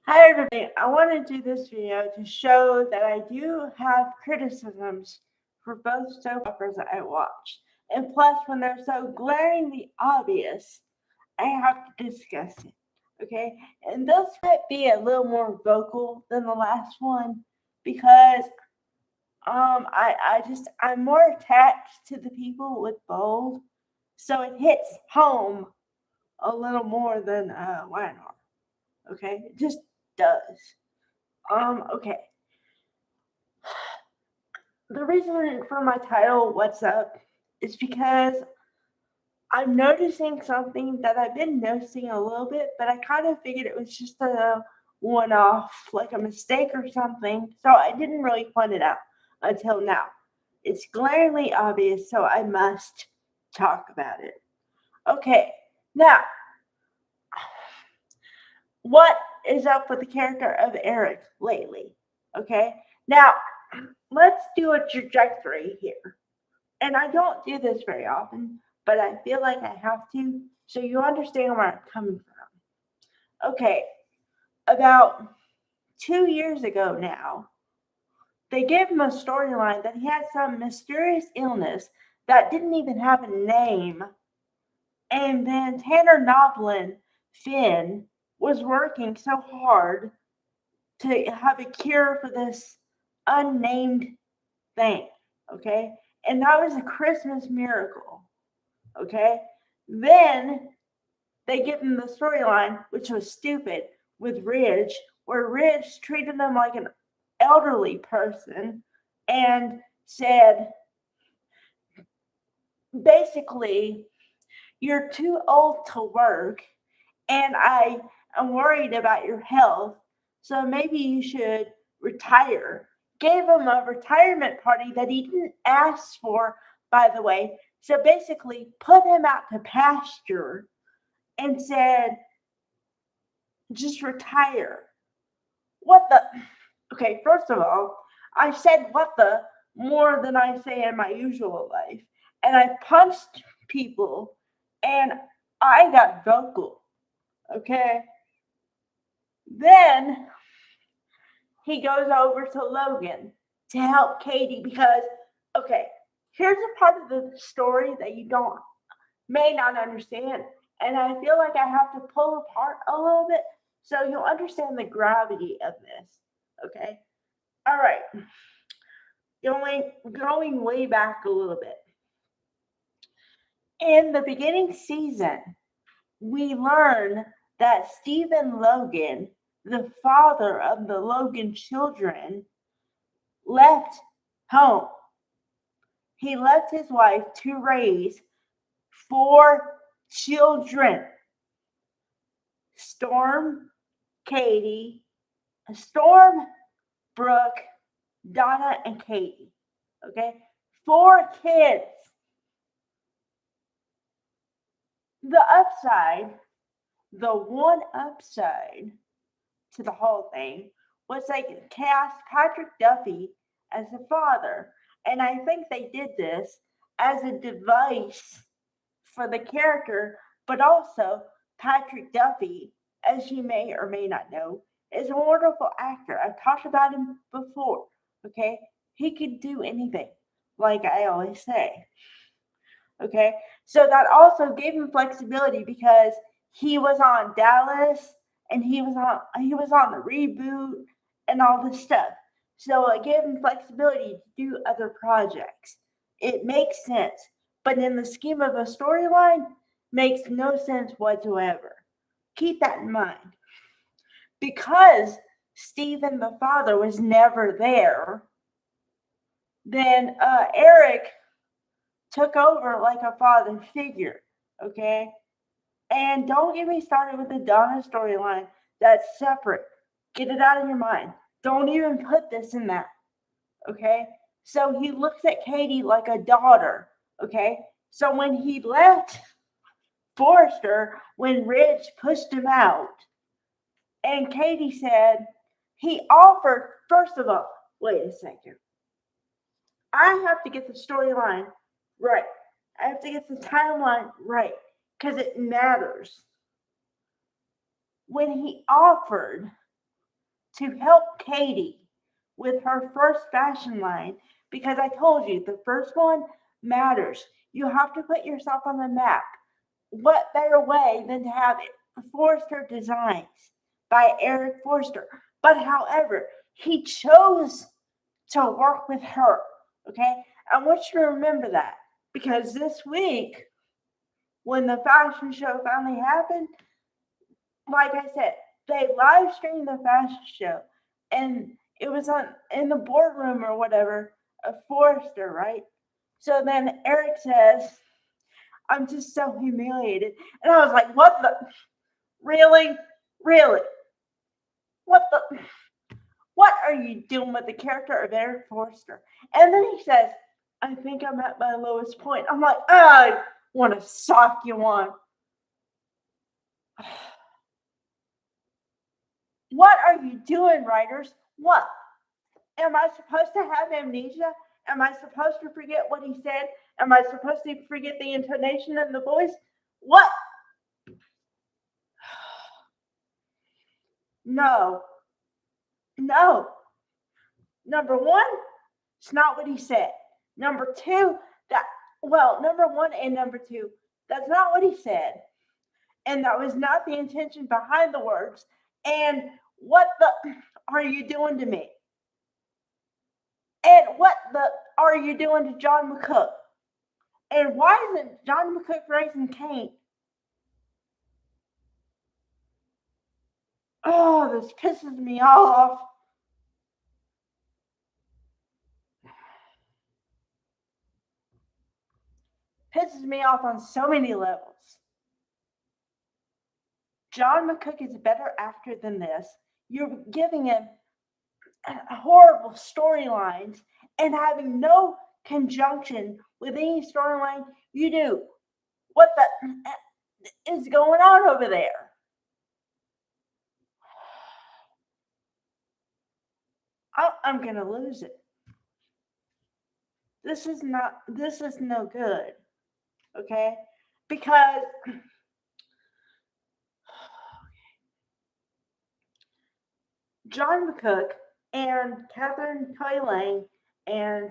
Hi everybody, I want to do this video to show that I do have criticisms for both soap operas that I watch. And plus, when they're so glaringly obvious, I have to discuss it. Okay? And this might be a little more vocal than the last one because I'm more attached to the people with bold, so it hits home a little more than Lionheart. Okay? It just does. Okay. The reason for my title, What's Up, is because I'm noticing something that I've been noticing a little bit, but I kind of figured it was just a one off, like a mistake or something, so I didn't really point it out until now. It's glaringly obvious, so I must talk about it. Okay, now, what is up with the character of Eric lately? Okay, now, let's do a trajectory here. And I don't do this very often, but I feel like I have to, so you understand where I'm coming from. Okay, about 2 years ago now, they gave him a storyline that he had some mysterious illness that didn't even have a name. And then Tanner Noblin, Finn, was working so hard to have a cure for this unnamed thing. Okay? And that was a Christmas miracle. Okay? Then they give him the storyline, which was stupid, with Ridge, where Ridge treated him like an elderly person and said, basically, you're too old to work, and I am worried about your health, so maybe you should retire. Gave him a retirement party that he didn't ask for, by the way. So basically, put him out to pasture and said, just retire. What the? Okay, first of all, I said what the more than I say in my usual life. And I punched people and I got vocal. Okay? Then he goes over to Logan to help Katie because, okay, here's a part of the story that you may not understand. And I feel like I have to pull apart a little bit so you'll understand the gravity of this. Okay? All right. Going way back a little bit. In the beginning season, we learn that Stephen Logan, the father of the Logan children, left home. He left his wife to raise 4 children. Storm, Katie, Storm, Brooke, Donna, and Katie. Okay? 4 kids. The one upside to the whole thing was they cast Patrick Duffy as the father. And I think they did this as a device for the character, but also Patrick Duffy, as you may or may not know, is a wonderful actor. I've talked about him before, okay? He could do anything, like I always say. Okay, so that also gave him flexibility because he was on Dallas and he was on the reboot and all this stuff. So it gave him flexibility to do other projects. It makes sense, but in the scheme of a storyline, makes no sense whatsoever. Keep that in mind. Because Stephen the father was never there, then Eric took over like a father figure, okay? And don't get me started with the Donna storyline. That's separate. Get it out of your mind. Don't even put this in that, okay? So he looks at Katie like a daughter, okay? So when he left Forrester, when Rich pushed him out, and Katie said, he offered, first of all, wait a second. I have to get the storyline right. I have to get the timeline right because it matters. When he offered, to help Katie with her first fashion line, because I told you the first one matters. You have to put yourself on the map. What better way than to have Forster Designs by Eric Forster? But however, he chose to work with her. Okay, I want you to remember that, because this week, when the fashion show finally happened, like I said, they live streamed the fashion show, and it was on in the boardroom or whatever of Forrester, right? So then Eric says, "I'm just so humiliated," and I was like, "What the? Really, really? What the? What are you doing with the character of Eric Forrester?" And then he says, "I think I'm at my lowest point." I'm like, I want to sock you one. What are you doing, writers? What? Am I supposed to have amnesia? Am I supposed to forget what he said? Am I supposed to forget the intonation and the voice? What? No. No. Number one, it's not what he said. Number two, number one and number two, that's not what he said. And that was not the intention behind the words. And what the are you doing to me? And what the are you doing to John McCook? And why isn't John McCook raising Cain? Oh, this pisses me off. Pisses me off on so many levels. John McCook is a better actor than this. You're giving him horrible storylines and having no conjunction with any storyline you do. What the is going on over there? I'm gonna lose it. This is no good. Okay? Because John McCook and Catherine Lang, and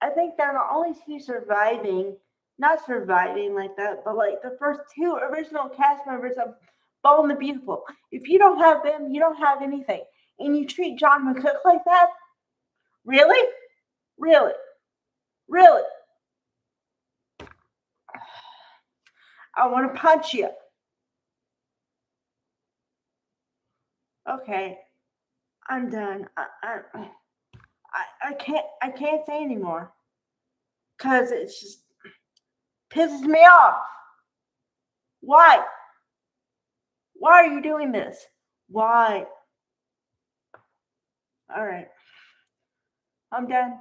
I think they're the only two surviving, not surviving like that, but like the first two original cast members of Bold and the Beautiful. If you don't have them, you don't have anything. And you treat John McCook like that? Really? Really? Really? I want to punch you. Okay, I'm done. I can't say anymore, because it's just pisses me off. Why? Why are you doing this? Why? All right, I'm done.